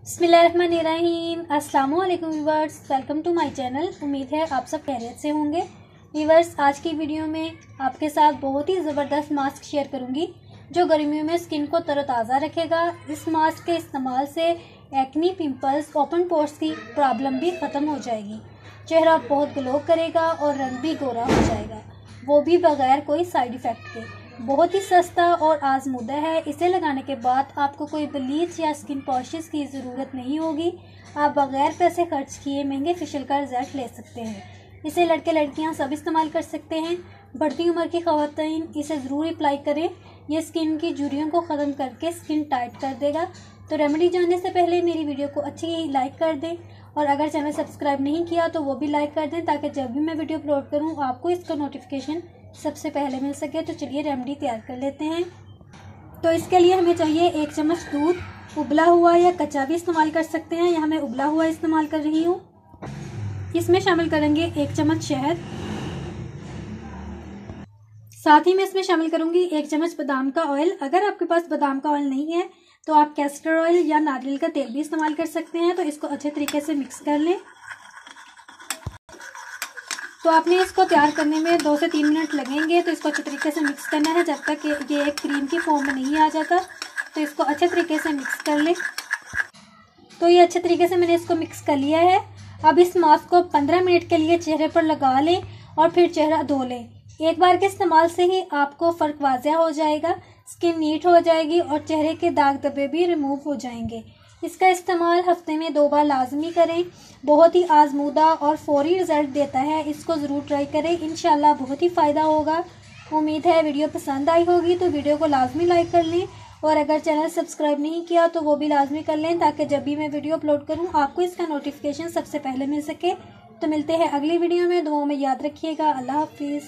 बिस्मिल्लाहिर्रहमानिर्रहीम। अस्सलाम वालेकुम viewers, welcome to my channel. उम्मीद है आप सब खैरियत से होंगे। व्यूवर्स, आज की वीडियो में आपके साथ बहुत ही ज़बरदस्त मास्क शेयर करूंगी जो गर्मियों में स्किन को तरोताज़ा रखेगा। इस मास्क के इस्तेमाल से एक्नी, पिंपल्स, ओपन पोर्स की प्रॉब्लम भी ख़त्म हो जाएगी। चेहरा बहुत ग्लो करेगा और रंग भी गोरा हो जाएगा, वो भी बगैर कोई साइड इफ़ेक्ट के। बहुत ही सस्ता और आजमुदा है। इसे लगाने के बाद आपको कोई ब्लीच या स्किन पॉलिश की ज़रूरत नहीं होगी। आप बगैर पैसे खर्च किए महंगे फेशियल का रिजल्ट ले सकते हैं। इसे लड़के लड़कियां सब इस्तेमाल कर सकते हैं। बढ़ती उम्र की ख़वातीन इसे ज़रूर अप्लाई करें। ये स्किन की झुर्रियों को ख़त्म करके स्किन टाइट कर देगा। तो रेमेडी जानने से पहले मेरी वीडियो को अच्छी लाइक कर दें और अगर चैनल सब्सक्राइब नहीं किया तो वो भी लाइक कर दें ताकि जब भी मैं वीडियो अपलोड करूँ आपको इसका नोटिफिकेशन सबसे पहले मिल सके। तो चलिए रेमेडी तैयार कर लेते हैं। तो इसके लिए हमें चाहिए 1 चम्मच दूध, उबला हुआ या कच्चा भी इस्तेमाल कर सकते हैं। यहाँ मैं उबला हुआ इस्तेमाल कर रही हूँ। इसमें शामिल करेंगे 1 चम्मच शहद, साथ ही मैं इसमें शामिल करूंगी 1 चम्मच बादाम का ऑयल। अगर आपके पास बादाम का ऑयल नहीं है तो आप कैस्टर ऑयल या नारियल का तेल भी इस्तेमाल कर सकते हैं। तो इसको अच्छे तरीके से मिक्स कर लें। तो आपने इसको तैयार करने में 2 से 3 मिनट लगेंगे। तो इसको अच्छे तरीके से मिक्स करना है जब तक ये एक क्रीम की फॉर्म में नहीं आ जाता। तो इसको अच्छे तरीके से मिक्स कर लें। तो ये अच्छे तरीके से मैंने इसको मिक्स कर लिया है। अब इस मास्क को 15 मिनट के लिए चेहरे पर लगा लें और फिर चेहरा धो लें। एक बार के इस्तेमाल से ही आपको फ़र्क वाज़ेह हो जाएगा, स्किन नीट हो जाएगी और चेहरे के दाग धब्बे भी रिमूव हो जाएंगे। इसका इस्तेमाल हफ्ते में 2 बार लाजमी करें। बहुत ही आजमूदा और फौरी रिजल्ट देता है। इसको ज़रूर ट्राई करें, इंशाल्लाह बहुत ही फ़ायदा होगा। उम्मीद है वीडियो पसंद आई होगी। तो वीडियो को लाजमी लाइक कर लें और अगर चैनल सब्सक्राइब नहीं किया तो वो भी लाजमी कर लें ताकि जब भी मैं वीडियो अपलोड करूँ आपको इसका नोटिफिकेशन सबसे पहले मिल सके। तो मिलते हैं अगली वीडियो में। दुआओं में याद रखिएगा। अल्लाह हाफिज़।